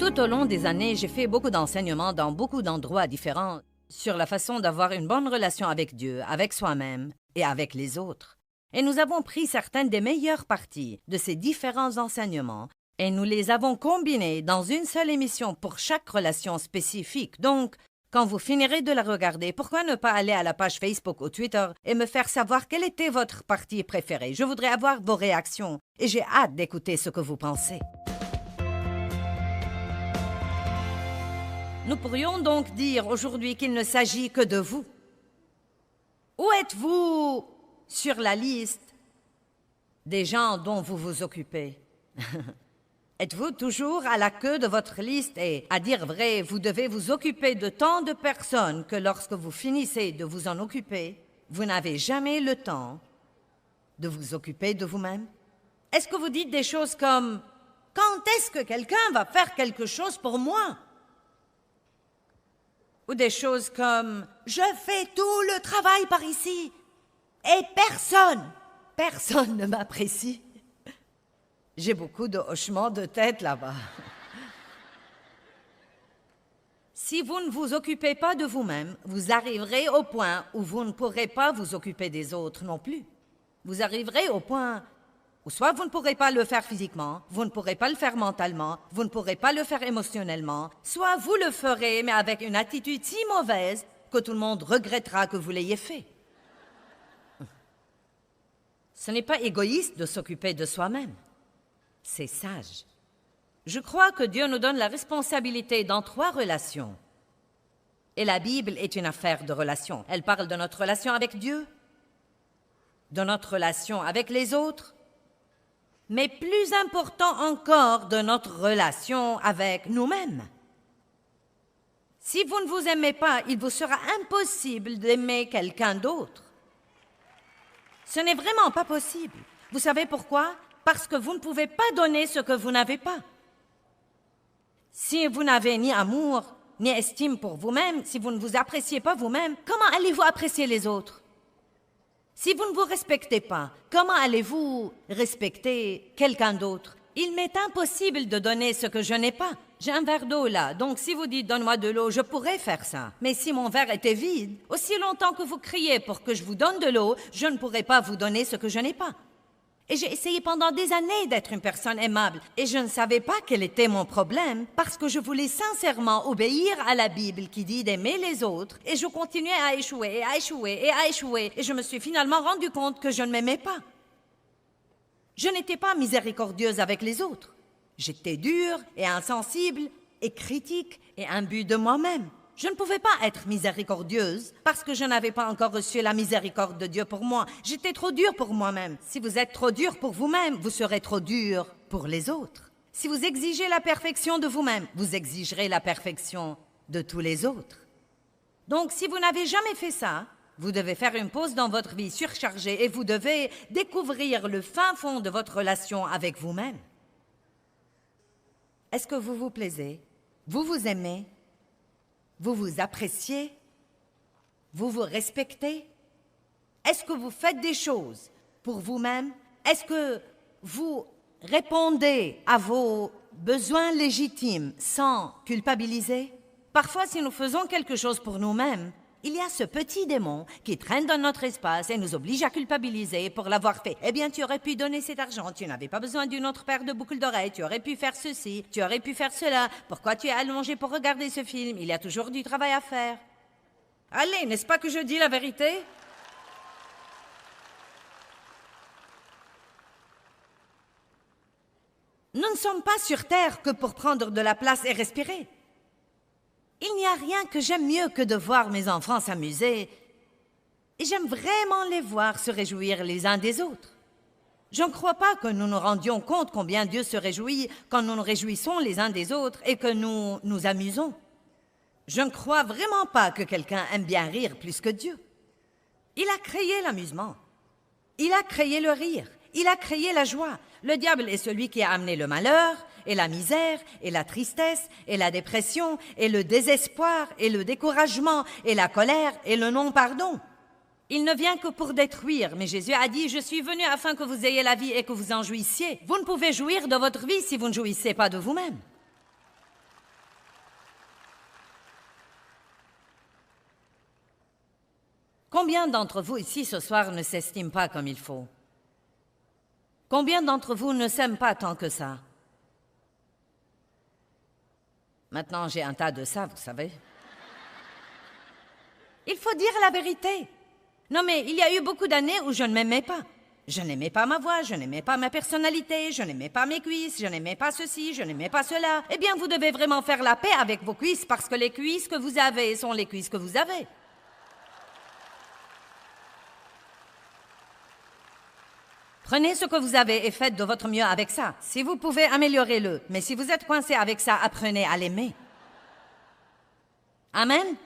Tout au long des années, j'ai fait beaucoup d'enseignements dans beaucoup d'endroits différents sur la façon d'avoir une bonne relation avec Dieu, avec soi-même et avec les autres. Et nous avons pris certaines des meilleures parties de ces différents enseignements et nous les avons combinés dans une seule émission pour chaque relation spécifique. Donc, quand vous finirez de la regarder, pourquoi ne pas aller à la page Facebook ou Twitter et me faire savoir quelle était votre partie préférée? Je voudrais avoir vos réactions et j'ai hâte d'écouter ce que vous pensez. Nous pourrions donc dire aujourd'hui qu'il ne s'agit que de vous. Où êtes-vous sur la liste des gens dont vous vous occupez? Êtes-vous toujours à la queue de votre liste et, à dire vrai, vous devez vous occuper de tant de personnes que lorsque vous finissez de vous en occuper, vous n'avez jamais le temps de vous occuper de vous-même? Est-ce que vous dites des choses comme « Quand est-ce que quelqu'un va faire quelque chose pour moi ?» Ou des choses comme « Je fais tout le travail par ici et personne ne m'apprécie. » J'ai beaucoup de hochements de tête là-bas. Si vous ne vous occupez pas de vous-même, vous arriverez au point où vous ne pourrez pas vous occuper des autres non plus. Vous arriverez au point où soit vous ne pourrez pas le faire physiquement, vous ne pourrez pas le faire mentalement, vous ne pourrez pas le faire émotionnellement, soit vous le ferez, mais avec une attitude si mauvaise que tout le monde regrettera que vous l'ayez fait. Ce n'est pas égoïste de s'occuper de soi-même. C'est sage. Je crois que Dieu nous donne la responsabilité dans 3 relations. Et la Bible est une affaire de relations. Elle parle de notre relation avec Dieu, de notre relation avec les autres, mais plus important encore, de notre relation avec nous-mêmes. Si vous ne vous aimez pas, il vous sera impossible d'aimer quelqu'un d'autre. Ce n'est vraiment pas possible. Vous savez pourquoi? Parce que vous ne pouvez pas donner ce que vous n'avez pas. Si vous n'avez ni amour, ni estime pour vous-même, si vous ne vous appréciez pas vous-même, comment allez-vous apprécier les autres? Si vous ne vous respectez pas, comment allez-vous respecter quelqu'un d'autre? Il m'est impossible de donner ce que je n'ai pas. J'ai un verre d'eau là, donc si vous dites « donne-moi de l'eau », je pourrais faire ça. Mais si mon verre était vide, aussi longtemps que vous criez pour que je vous donne de l'eau, je ne pourrais pas vous donner ce que je n'ai pas. Et j'ai essayé pendant des années d'être une personne aimable, et je ne savais pas quel était mon problème, parce que je voulais sincèrement obéir à la Bible qui dit d'aimer les autres, et je continuais à échouer, et à échouer, et à échouer, et je me suis finalement rendu compte que je ne m'aimais pas. Je n'étais pas miséricordieuse avec les autres. J'étais dure et insensible, et critique, et imbue de moi-même. Je ne pouvais pas être miséricordieuse parce que je n'avais pas encore reçu la miséricorde de Dieu pour moi. J'étais trop dure pour moi-même. Si vous êtes trop dur pour vous-même, vous serez trop dur pour les autres. Si vous exigez la perfection de vous-même, vous exigerez la perfection de tous les autres. Donc, si vous n'avez jamais fait ça, vous devez faire une pause dans votre vie surchargée et vous devez découvrir le fin fond de votre relation avec vous-même. Est-ce que vous vous plaisez? Vous vous aimez? Vous vous appréciez? Vous vous respectez? Est-ce que vous faites des choses pour vous-même? Est-ce que vous répondez à vos besoins légitimes sans culpabiliser? Parfois, si nous faisons quelque chose pour nous-mêmes, il y a ce petit démon qui traîne dans notre espace et nous oblige à culpabiliser pour l'avoir fait. Eh bien, tu aurais pu donner cet argent, tu n'avais pas besoin d'une autre paire de boucles d'oreilles, tu aurais pu faire ceci, tu aurais pu faire cela. Pourquoi tu es allongé pour regarder ce film? Il y a toujours du travail à faire. Allez, n'est-ce pas que je dis la vérité? Nous ne sommes pas sur Terre que pour prendre de la place et respirer. Il n'y a rien que j'aime mieux que de voir mes enfants s'amuser. Et j'aime vraiment les voir se réjouir les uns des autres. Je ne crois pas que nous nous rendions compte combien Dieu se réjouit quand nous nous réjouissons les uns des autres et que nous nous amusons. Je ne crois vraiment pas que quelqu'un aime bien rire plus que Dieu. Il a créé l'amusement. Il a créé le rire. Il a créé la joie. Le diable est celui qui a amené le malheur, et la misère, et la tristesse, et la dépression, et le désespoir, et le découragement, et la colère, et le non-pardon. Il ne vient que pour détruire, mais Jésus a dit « Je suis venu afin que vous ayez la vie et que vous en jouissiez. » Vous ne pouvez jouir de votre vie si vous ne jouissez pas de vous-même. Combien d'entre vous ici ce soir ne s'estiment pas comme il faut? Combien d'entre vous ne s'aiment pas tant que ça? Maintenant, j'ai un tas de ça, vous savez. Il faut dire la vérité. Non, mais il y a eu beaucoup d'années où je ne m'aimais pas. Je n'aimais pas ma voix, je n'aimais pas ma personnalité, je n'aimais pas mes cuisses, je n'aimais pas ceci, je n'aimais pas cela. Eh bien, vous devez vraiment faire la paix avec vos cuisses parce que les cuisses que vous avez sont les cuisses que vous avez. Prenez ce que vous avez et faites de votre mieux avec ça. Si vous pouvez, améliorez-le. Mais si vous êtes coincé avec ça, apprenez à l'aimer. Amen?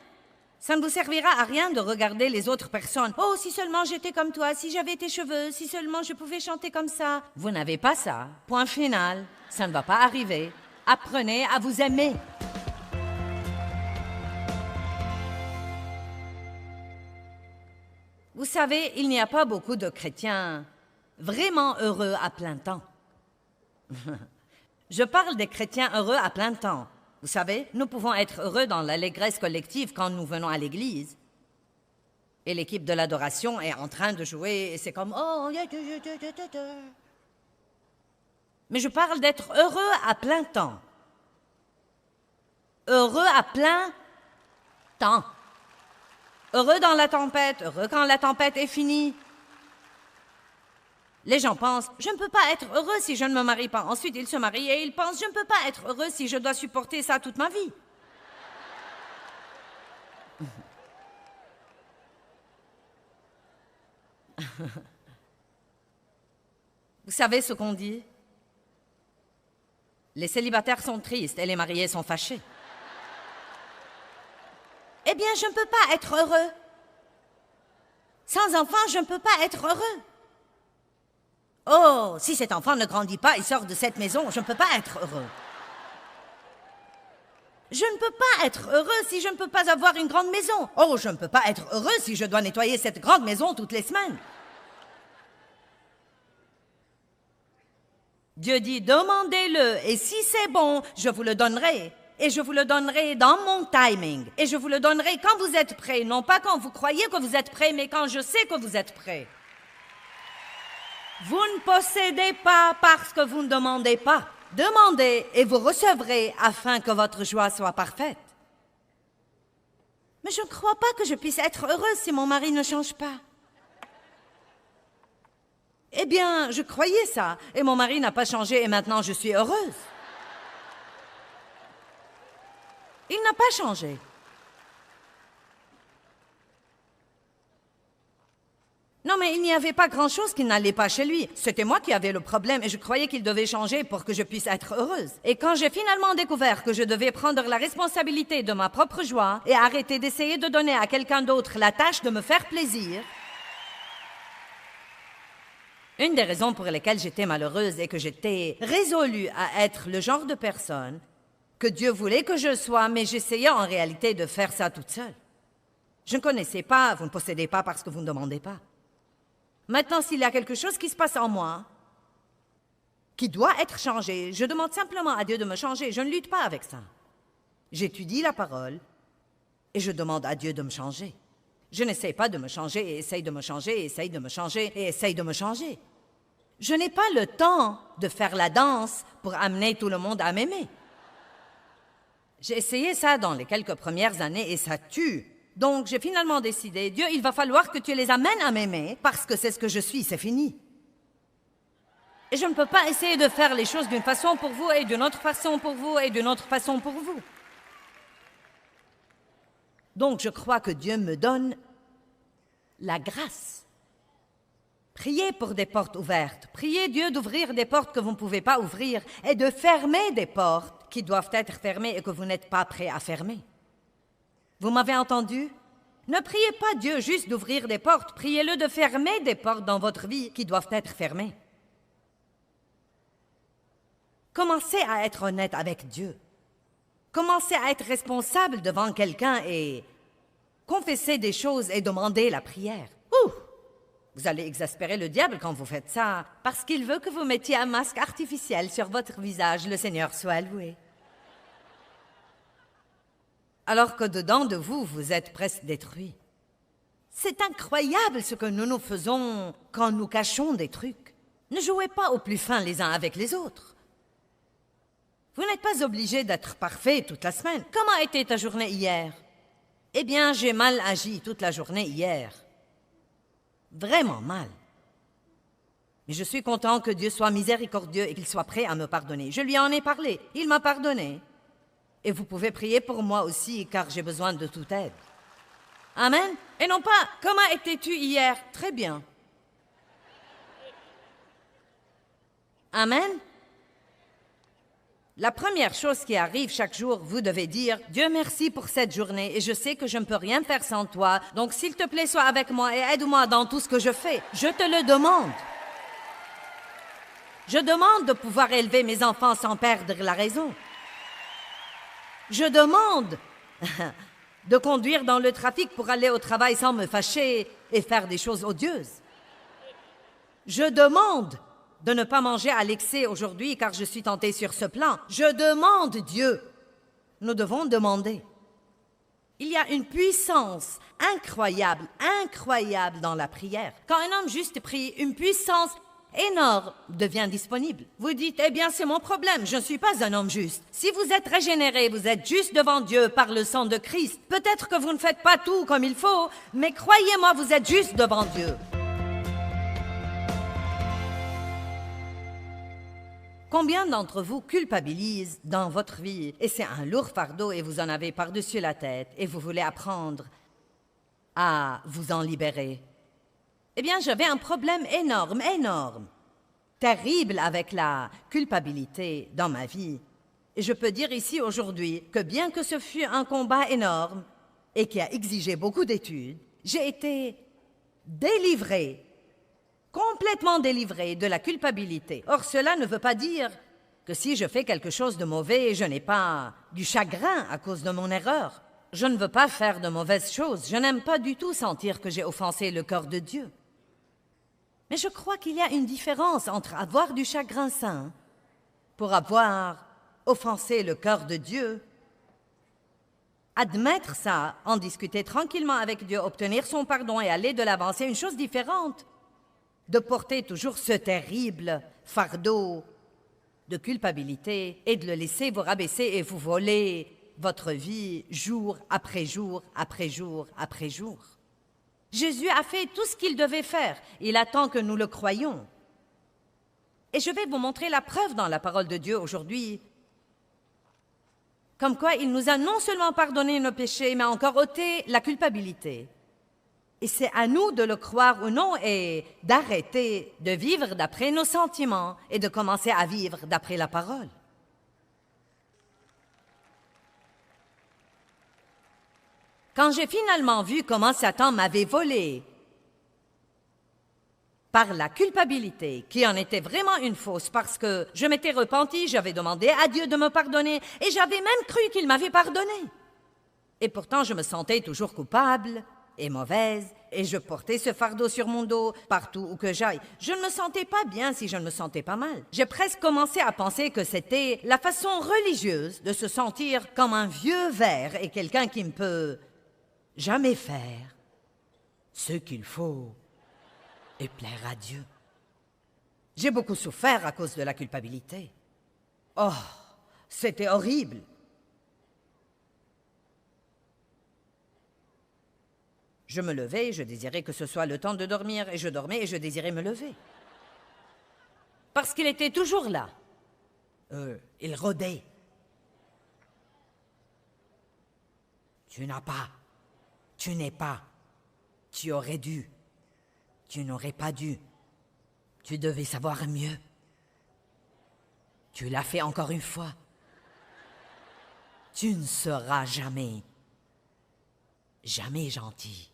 Ça ne vous servira à rien de regarder les autres personnes. « Oh, si seulement j'étais comme toi, si j'avais tes cheveux, si seulement je pouvais chanter comme ça. » Vous n'avez pas ça. Point final. Ça ne va pas arriver. Apprenez à vous aimer. Vous savez, il n'y a pas beaucoup de chrétiens vraiment heureux à plein temps. Je parle des chrétiens heureux à plein temps. Vous savez, nous pouvons être heureux dans l'allégresse collective quand nous venons à l'église. Et l'équipe de l'adoration est en train de jouer et c'est comme « Oh, mais je parle d'être heureux à plein temps. Heureux à plein temps. Heureux dans la tempête, heureux quand la tempête est finie. Les gens pensent « Je ne peux pas être heureux si je ne me marie pas. » Ensuite, ils se marient et ils pensent « Je ne peux pas être heureux si je dois supporter ça toute ma vie. » Vous savez ce qu'on dit? Les célibataires sont tristes et les mariés sont fâchés. Eh bien, je ne peux pas être heureux. Sans enfant, je ne peux pas être heureux. Oh, si cet enfant ne grandit pas et sort de cette maison, je ne peux pas être heureux. Je ne peux pas être heureux si je ne peux pas avoir une grande maison. Oh, je ne peux pas être heureux si je dois nettoyer cette grande maison toutes les semaines. Dieu dit, demandez-le, et si c'est bon, je vous le donnerai. Et je vous le donnerai dans mon timing. Et je vous le donnerai quand vous êtes prêt. Non pas quand vous croyez que vous êtes prêt, mais quand je sais que vous êtes prêt. Vous ne possédez pas parce que vous ne demandez pas. Demandez et vous recevrez afin que votre joie soit parfaite. Mais je ne crois pas que je puisse être heureuse si mon mari ne change pas. Eh bien, je croyais ça, et mon mari n'a pas changé et maintenant je suis heureuse. Il n'a pas changé. Non, mais il n'y avait pas grand-chose qui n'allait pas chez lui. C'était moi qui avais le problème et je croyais qu'il devait changer pour que je puisse être heureuse. Et quand j'ai finalement découvert que je devais prendre la responsabilité de ma propre joie et arrêter d'essayer de donner à quelqu'un d'autre la tâche de me faire plaisir, une des raisons pour lesquelles j'étais malheureuse est que j'étais résolue à être le genre de personne que Dieu voulait que je sois, mais j'essayais en réalité de faire ça toute seule. Je ne connaissais pas, vous ne possédez pas parce que vous ne demandez pas. Maintenant, s'il y a quelque chose qui se passe en moi, qui doit être changé, je demande simplement à Dieu de me changer. Je ne lutte pas avec ça. J'étudie la parole et je demande à Dieu de me changer. Je n'essaie pas de me changer et essaye de me changer et essaye de me changer et essaye de me changer. Je n'ai pas le temps de faire la danse pour amener tout le monde à m'aimer. J'ai essayé ça dans les quelques premières années et ça tue. Donc, j'ai finalement décidé, Dieu, il va falloir que tu les amènes à m'aimer parce que c'est ce que je suis, c'est fini. Et je ne peux pas essayer de faire les choses d'une façon pour vous et d'une autre façon pour vous et d'une autre façon pour vous. Donc, je crois que Dieu me donne la grâce. Priez pour des portes ouvertes. Priez Dieu d'ouvrir des portes que vous ne pouvez pas ouvrir et de fermer des portes qui doivent être fermées et que vous n'êtes pas prêt à fermer. Vous m'avez entendu? Ne priez pas Dieu juste d'ouvrir des portes, priez-le de fermer des portes dans votre vie qui doivent être fermées. Commencez à être honnête avec Dieu. Commencez à être responsable devant quelqu'un et confessez des choses et demandez la prière. Ouh! Vous allez exaspérer le diable quand vous faites ça, parce qu'il veut que vous mettiez un masque artificiel sur votre visage, le Seigneur soit loué. Alors que dedans de vous, vous êtes presque détruit. C'est incroyable ce que nous nous faisons quand nous cachons des trucs. Ne jouez pas au plus fin les uns avec les autres. Vous n'êtes pas obligé d'être parfait toute la semaine. Comment a été ta journée hier? Eh bien, j'ai mal agi toute la journée hier. Vraiment mal. Mais je suis content que Dieu soit miséricordieux et qu'il soit prêt à me pardonner. Je lui en ai parlé. Il m'a pardonné. Et vous pouvez prier pour moi aussi, car j'ai besoin de toute aide. Amen. Et non pas, comment étais-tu hier? Très bien. Amen. La première chose qui arrive chaque jour, vous devez dire « Dieu merci pour cette journée et je sais que je ne peux rien faire sans toi. Donc s'il te plaît, sois avec moi et aide-moi dans tout ce que je fais. Je te le demande. » Je demande de pouvoir élever mes enfants sans perdre la raison. Je demande de conduire dans le trafic pour aller au travail sans me fâcher et faire des choses odieuses. Je demande de ne pas manger à l'excès aujourd'hui car je suis tentée sur ce plan. Je demande Dieu. Nous devons demander. Il y a une puissance incroyable dans la prière. Quand un homme juste prie, une puissance énorme devient disponible. Vous dites, eh bien, c'est mon problème, je ne suis pas un homme juste. Si vous êtes régénéré, vous êtes juste devant Dieu par le sang de Christ. Peut-être que vous ne faites pas tout comme il faut, mais croyez-moi, vous êtes juste devant Dieu. Combien d'entre vous culpabilisent dans votre vie et c'est un lourd fardeau et vous en avez par-dessus la tête et vous voulez apprendre à vous en libérer? Eh bien, j'avais un problème énorme, terrible avec la culpabilité dans ma vie. Et je peux dire ici aujourd'hui que bien que ce fût un combat énorme et qui a exigé beaucoup d'études, j'ai été délivrée, complètement délivrée de la culpabilité. Or, cela ne veut pas dire que si je fais quelque chose de mauvais, je n'ai pas du chagrin à cause de mon erreur. Je ne veux pas faire de mauvaises choses. Je n'aime pas du tout sentir que j'ai offensé le cœur de Dieu. Mais je crois qu'il y a une différence entre avoir du chagrin saint pour avoir offensé le cœur de Dieu, admettre ça, en discuter tranquillement avec Dieu, obtenir son pardon et aller de l'avant, c'est une chose différente de porter toujours ce terrible fardeau de culpabilité et de le laisser vous rabaisser et vous voler votre vie jour après jour après jour après jour. Jésus a fait tout ce qu'il devait faire. Il attend que nous le croyions. Et je vais vous montrer la preuve dans la parole de Dieu aujourd'hui. Comme quoi, il nous a non seulement pardonné nos péchés, mais encore ôté la culpabilité. Et c'est à nous de le croire ou non et d'arrêter de vivre d'après nos sentiments et de commencer à vivre d'après la parole. Quand j'ai finalement vu comment Satan m'avait volé par la culpabilité, qui en était vraiment une fausse, parce que je m'étais repentie, j'avais demandé à Dieu de me pardonner, et j'avais même cru qu'il m'avait pardonné. Et pourtant, je me sentais toujours coupable et mauvaise, et je portais ce fardeau sur mon dos partout où que j'aille. Je ne me sentais pas bien si je ne me sentais pas mal. J'ai presque commencé à penser que c'était la façon religieuse de se sentir comme un vieux ver et quelqu'un qui ne peut jamais faire ce qu'il faut et plaire à Dieu. J'ai beaucoup souffert à cause de la culpabilité. Oh, c'était horrible. Je me levais, je désirais que ce soit le temps de dormir, et je dormais et je désirais me lever. Parce qu'il était toujours là. Il rôdait. Tu n'as pas. Tu n'es pas. Tu aurais dû. Tu n'aurais pas dû. Tu devais savoir mieux. Tu l'as fait encore une fois. Tu ne seras jamais gentil.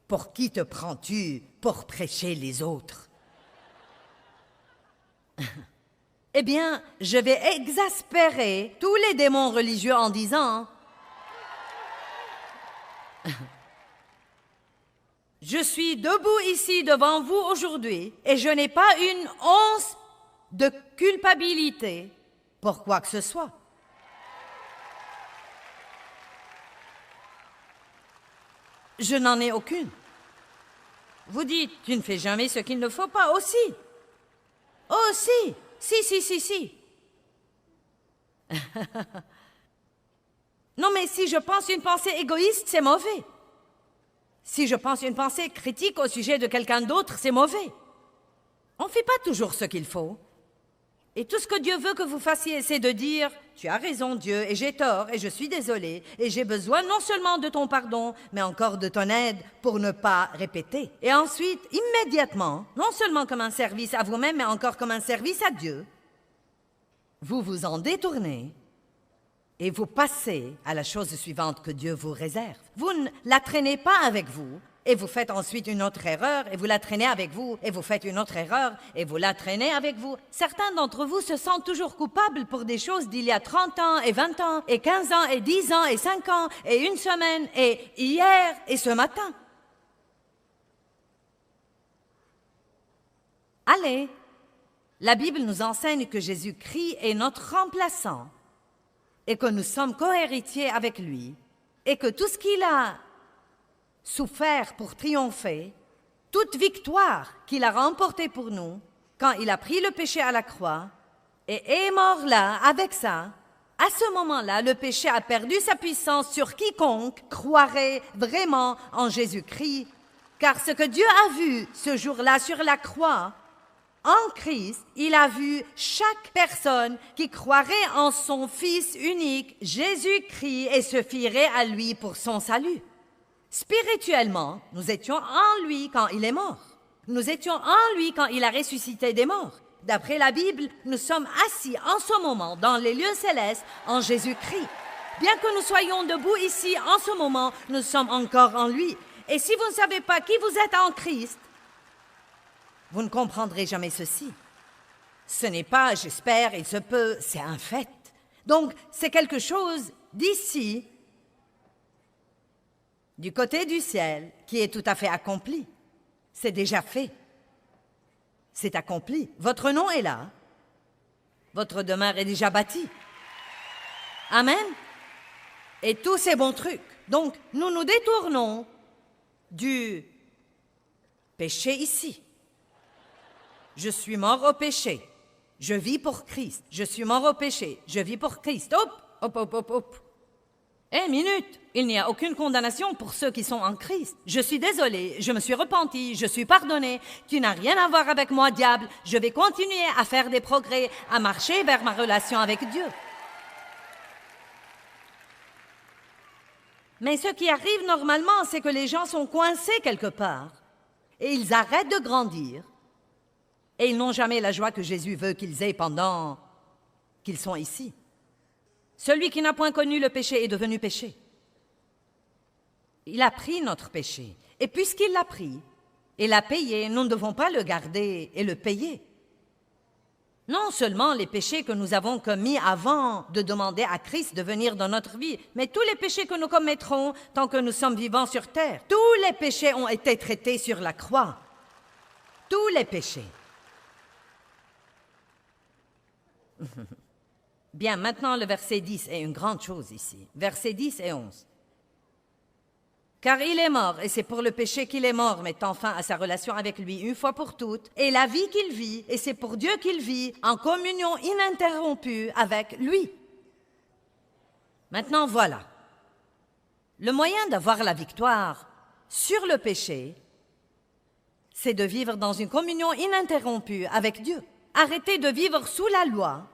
Pour qui te prends-tu pour prêcher les autres? Eh bien, je vais exaspérer tous les démons religieux en disant « Je suis debout ici devant vous aujourd'hui et je n'ai pas une once de culpabilité pour quoi que ce soit. » je n'en ai aucune. Vous dites, tu ne fais jamais ce qu'il ne faut pas. Aussi. Aussi. Si. Non, mais si je pense une pensée égoïste, c'est mauvais. Si je pense une pensée critique au sujet de quelqu'un d'autre, c'est mauvais. On ne fait pas toujours ce qu'il faut. Et tout ce que Dieu veut que vous fassiez, c'est de dire « Tu as raison, Dieu, et j'ai tort, et je suis désolé, et j'ai besoin non seulement de ton pardon, mais encore de ton aide pour ne pas répéter. » Et ensuite, immédiatement, non seulement comme un service à vous-même, mais encore comme un service à Dieu, vous vous en détournez et vous passez à la chose suivante que Dieu vous réserve. Vous ne la traînez pas avec vous, et vous faites ensuite une autre erreur, et vous la traînez avec vous, et vous faites une autre erreur, et vous la traînez avec vous. Certains d'entre vous se sentent toujours coupables pour des choses d'il y a 30 ans, et 20 ans, et 15 ans, et 10 ans, et 5 ans, et une semaine, et hier, et ce matin. Allez, la Bible nous enseigne que Jésus-Christ est notre remplaçant, et que nous sommes co-héritiers avec lui, et que tout ce qu'il a souffert pour triompher, toute victoire qu'il a remportée pour nous, quand il a pris le péché à la croix et est mort là avec ça, à ce moment-là, le péché a perdu sa puissance sur quiconque croirait vraiment en Jésus-Christ, car ce que Dieu a vu ce jour-là sur la croix, en Christ, il a vu chaque personne qui croirait en son Fils unique, Jésus-Christ, et se fierait à lui pour son salut. Spirituellement, nous étions en lui quand il est mort. Nous étions en lui quand il a ressuscité des morts. D'après la Bible, nous sommes assis en ce moment dans les lieux célestes en Jésus-Christ. Bien que nous soyons debout ici en ce moment, nous sommes encore en lui. Et si vous ne savez pas qui vous êtes en Christ, vous ne comprendrez jamais ceci. Ce n'est pas « j'espère, il se peut », c'est un fait. Donc, c'est quelque chose d'ici, du côté du ciel, qui est tout à fait accompli. C'est déjà fait. C'est accompli. Votre nom est là. Votre demeure est déjà bâtie. Amen. Et tous ces bons trucs. Donc, nous nous détournons du péché ici. Je suis mort au péché. Je vis pour Christ. Je suis mort au péché. Je vis pour Christ. Hop. Minute. Il n'y a aucune condamnation pour ceux qui sont en Christ. Je suis désolé. Je me suis repenti. Je suis pardonné. Tu n'as rien à voir avec moi, diable. Je vais continuer à faire des progrès, à marcher vers ma relation avec Dieu. Mais ce qui arrive normalement, c'est que les gens sont coincés quelque part. Et ils arrêtent de grandir. Et ils n'ont jamais la joie que Jésus veut qu'ils aient pendant qu'ils sont ici. Celui qui n'a point connu le péché est devenu péché. Il a pris notre péché. Et puisqu'il l'a pris et l'a payé, nous ne devons pas le garder et le payer. Non seulement les péchés que nous avons commis avant de demander à Christ de venir dans notre vie, mais tous les péchés que nous commettrons tant que nous sommes vivants sur terre. Tous les péchés ont été traités sur la croix. Tous les péchés. Bien, maintenant le verset 10 est une grande chose ici. Versets 10 et 11. Car il est mort, et c'est pour le péché qu'il est mort, mettant fin à sa relation avec lui une fois pour toutes, et la vie qu'il vit, et c'est pour Dieu qu'il vit, en communion ininterrompue avec lui. Maintenant voilà. Le moyen d'avoir la victoire sur le péché, c'est de vivre dans une communion ininterrompue avec Dieu. Arrêtez de vivre sous la loi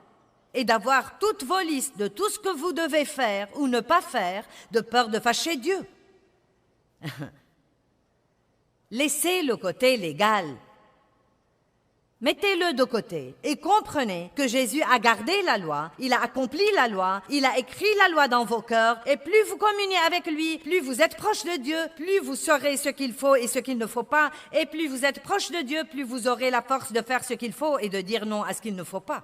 et d'avoir toutes vos listes de tout ce que vous devez faire ou ne pas faire de peur de fâcher Dieu. Laissez le côté légal. Mettez-le de côté et comprenez que Jésus a gardé la loi, il a accompli la loi, il a écrit la loi dans vos cœurs, et plus vous communiez avec lui, plus vous êtes proche de Dieu, plus vous saurez ce qu'il faut et ce qu'il ne faut pas, et plus vous êtes proche de Dieu, plus vous aurez la force de faire ce qu'il faut et de dire non à ce qu'il ne faut pas.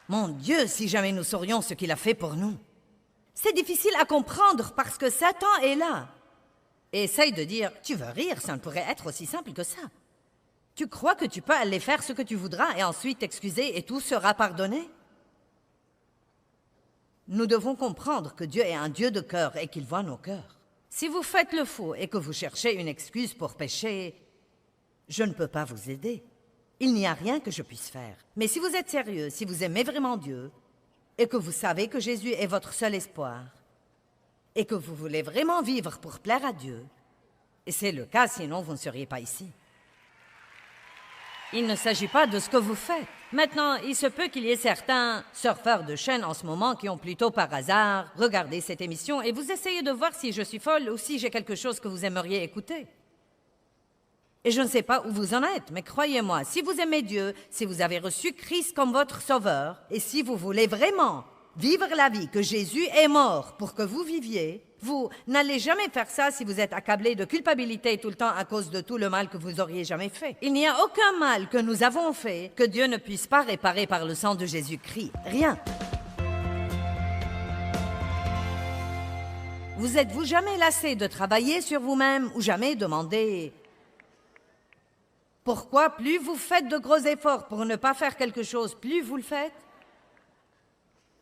Mon Dieu, si jamais nous saurions ce qu'il a fait pour nous. C'est difficile à comprendre parce que Satan est là. Et essaye de dire, tu veux rire, ça ne pourrait être aussi simple que ça. Tu crois que tu peux aller faire ce que tu voudras et ensuite t'excuser et tout sera pardonné? Nous devons comprendre que Dieu est un Dieu de cœur et qu'il voit nos cœurs. Si vous faites le faux et que vous cherchez une excuse pour pécher, je ne peux pas vous aider. Il n'y a rien que je puisse faire. Mais si vous êtes sérieux, si vous aimez vraiment Dieu, et que vous savez que Jésus est votre seul espoir, et que vous voulez vraiment vivre pour plaire à Dieu, et c'est le cas, sinon vous ne seriez pas ici. Il ne s'agit pas de ce que vous faites. Maintenant, il se peut qu'il y ait certains surfeurs de chaîne en ce moment qui ont plutôt par hasard regardé cette émission et vous essayez de voir si je suis folle ou si j'ai quelque chose que vous aimeriez écouter. Et je ne sais pas où vous en êtes, mais croyez-moi, si vous aimez Dieu, si vous avez reçu Christ comme votre sauveur, et si vous voulez vraiment vivre la vie que Jésus est mort pour que vous viviez, vous n'allez jamais faire ça si vous êtes accablé de culpabilité tout le temps à cause de tout le mal que vous auriez jamais fait. Il n'y a aucun mal que nous avons fait que Dieu ne puisse pas réparer par le sang de Jésus-Christ. Rien. Vous êtes-vous jamais lassé de travailler sur vous-même ou jamais demandé pourquoi plus vous faites de gros efforts pour ne pas faire quelque chose, plus vous le faites?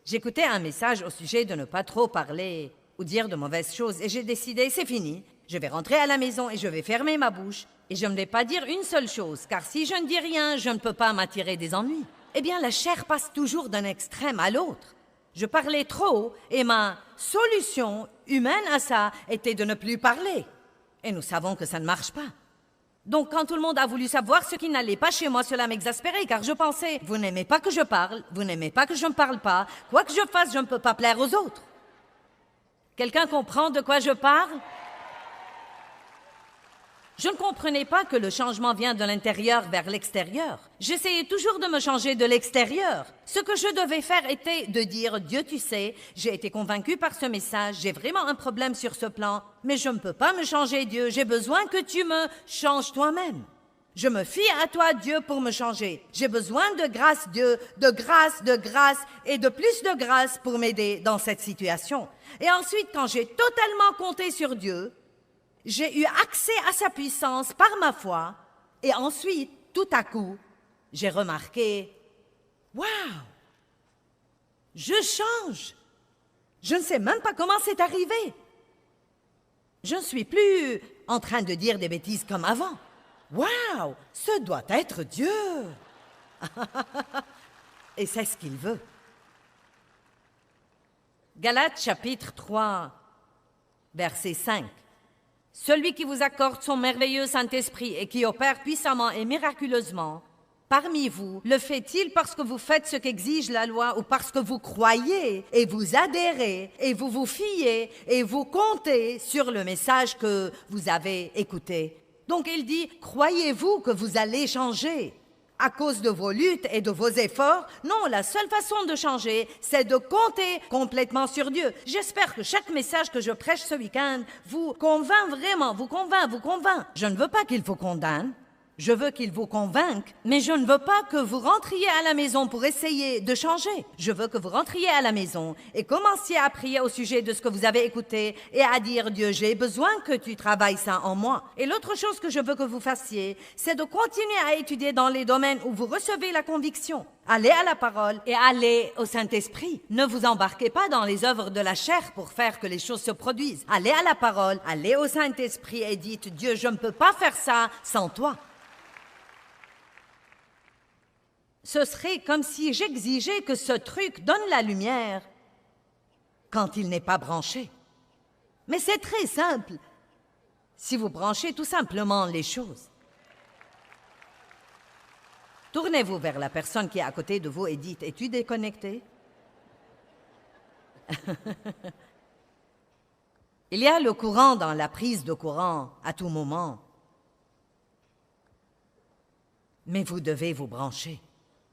J'écoutais un message au sujet de ne pas trop parler ou dire de mauvaises choses et j'ai décidé, c'est fini, je vais rentrer à la maison et je vais fermer ma bouche et je ne vais pas dire une seule chose, car si je ne dis rien, je ne peux pas m'attirer des ennuis. Eh bien, la chair passe toujours d'un extrême à l'autre. Je parlais trop et ma solution humaine à ça était de ne plus parler. Et nous savons que ça ne marche pas. Donc, quand tout le monde a voulu savoir ce qui n'allait pas chez moi, cela m'exaspérait, car je pensais, vous n'aimez pas que je parle, vous n'aimez pas que je ne parle pas, quoi que je fasse, je ne peux pas plaire aux autres. Quelqu'un comprend de quoi je parle? Je ne comprenais pas que le changement vient de l'intérieur vers l'extérieur. J'essayais toujours de me changer de l'extérieur. Ce que je devais faire était de dire, Dieu, tu sais, j'ai été convaincue par ce message, j'ai vraiment un problème sur ce plan, mais je ne peux pas me changer, Dieu, j'ai besoin que tu me changes toi-même. Je me fie à toi, Dieu, pour me changer. J'ai besoin de grâce, Dieu, de grâce et de plus de grâce pour m'aider dans cette situation. Et ensuite, quand j'ai totalement compté sur Dieu, j'ai eu accès à sa puissance par ma foi, et ensuite, tout à coup, j'ai remarqué, waouh, je change. Je ne sais même pas comment c'est arrivé. Je ne suis plus en train de dire des bêtises comme avant. Waouh, ce doit être Dieu. Et c'est ce qu'il veut. Galates chapitre 3, verset 5. Celui qui vous accorde son merveilleux Saint-Esprit et qui opère puissamment et miraculeusement parmi vous, le fait-il parce que vous faites ce qu'exige la loi ou parce que vous croyez et vous adhérez et vous vous fiez et vous comptez sur le message que vous avez écouté? Donc il dit, croyez-vous que vous allez changer à cause de vos luttes et de vos efforts? Non, la seule façon de changer, c'est de compter complètement sur Dieu. J'espère que chaque message que je prêche ce week-end vous convainc vraiment, vous convainc. Je ne veux pas qu'il vous condamne. Je veux qu'il vous convainque, mais je ne veux pas que vous rentriez à la maison pour essayer de changer. Je veux que vous rentriez à la maison et commenciez à prier au sujet de ce que vous avez écouté et à dire, Dieu, j'ai besoin que tu travailles ça en moi. Et l'autre chose que je veux que vous fassiez, c'est de continuer à étudier dans les domaines où vous recevez la conviction. Allez à la parole et allez au Saint-Esprit. Ne vous embarquez pas dans les œuvres de la chair pour faire que les choses se produisent. Allez à la parole, allez au Saint-Esprit et dites, Dieu, je ne peux pas faire ça sans toi. Ce serait comme si j'exigeais que ce truc donne la lumière quand il n'est pas branché. Mais c'est très simple si vous branchez tout simplement les choses. Tournez-vous vers la personne qui est à côté de vous et dites, es-tu déconnecté? Il y a le courant dans la prise de courant à tout moment. Mais vous devez vous brancher.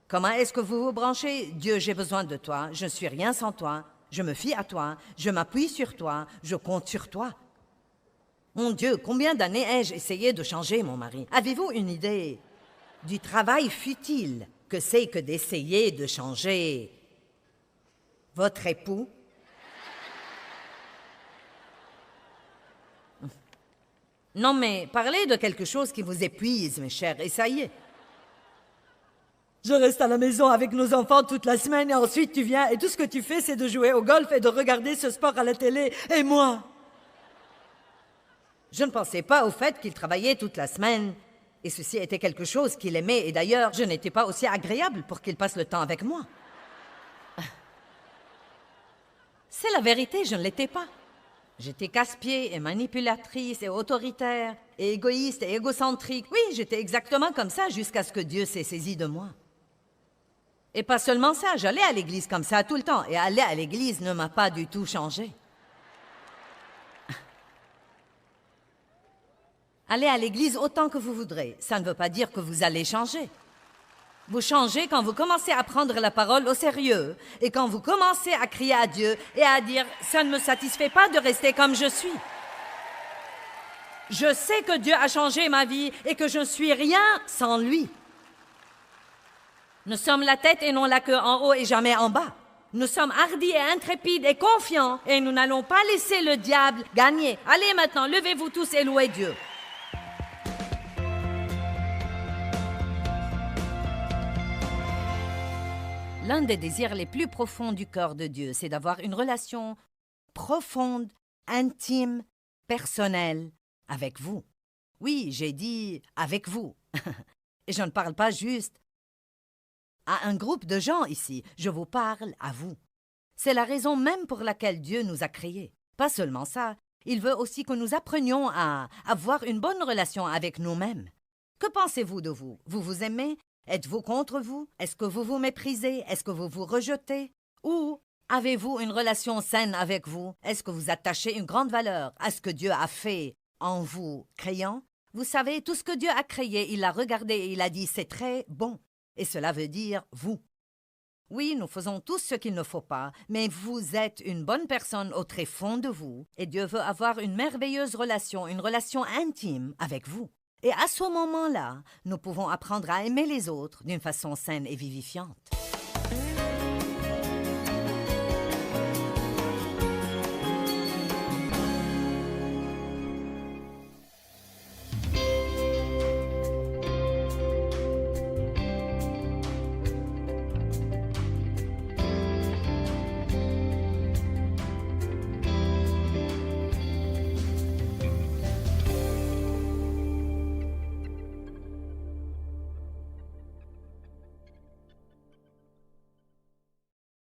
Comment est-ce que vous vous branchez? Dieu, j'ai besoin de toi, je ne suis rien sans toi, je me fie à toi, je m'appuie sur toi, je compte sur toi. Mon Dieu, combien d'années ai-je essayé de changer mon mari? Avez-vous une idée du travail futile que c'est que d'essayer de changer votre époux? Non, mais parlez de quelque chose qui vous épuise, mes chers, et ça y est. Je reste à la maison avec nos enfants toute la semaine et ensuite tu viens et tout ce que tu fais, c'est de jouer au golf et de regarder ce sport à la télé. Et moi? Je ne pensais pas au fait qu'il travaillait toute la semaine. Et ceci était quelque chose qu'il aimait. Et d'ailleurs, je n'étais pas aussi agréable pour qu'il passe le temps avec moi. C'est la vérité, je ne l'étais pas. J'étais casse-pied et manipulatrice et autoritaire et égoïste et égocentrique. Oui, j'étais exactement comme ça jusqu'à ce que Dieu s'est saisi de moi. Et pas seulement ça, j'allais à l'église comme ça tout le temps. Et aller à l'église ne m'a pas du tout changé. Allez à l'église autant que vous voudrez. Ça ne veut pas dire que vous allez changer. Vous changez quand vous commencez à prendre la parole au sérieux et quand vous commencez à crier à Dieu et à dire « ça ne me satisfait pas de rester comme je suis ». Je sais que Dieu a changé ma vie et que je ne suis rien sans lui. Nous sommes la tête et non la queue, en haut et jamais en bas. Nous sommes hardis et intrépides et confiants et nous n'allons pas laisser le diable gagner. Allez maintenant, levez-vous tous et louez Dieu. L'un des désirs les plus profonds du cœur de Dieu, c'est d'avoir une relation profonde, intime, personnelle avec vous. Oui, j'ai dit avec vous. Et je ne parle pas juste à un groupe de gens ici, je vous parle à vous. C'est la raison même pour laquelle Dieu nous a créés. Pas seulement ça, il veut aussi que nous apprenions à avoir une bonne relation avec nous-mêmes. Que pensez-vous de vous? Vous vous aimez? Êtes-vous contre vous? Est-ce que vous vous méprisez? Est-ce que vous vous rejetez? Ou avez-vous une relation saine avec vous? Est-ce que vous attachez une grande valeur à ce que Dieu a fait en vous créant? Vous savez, tout ce que Dieu a créé, il l'a regardé et il a dit « c'est très bon ». Et cela veut dire « vous ». Oui, nous faisons tous ce qu'il ne faut pas, mais vous êtes une bonne personne au très fond de vous et Dieu veut avoir une merveilleuse relation, une relation intime avec vous. Et à ce moment-là, nous pouvons apprendre à aimer les autres d'une façon saine et vivifiante.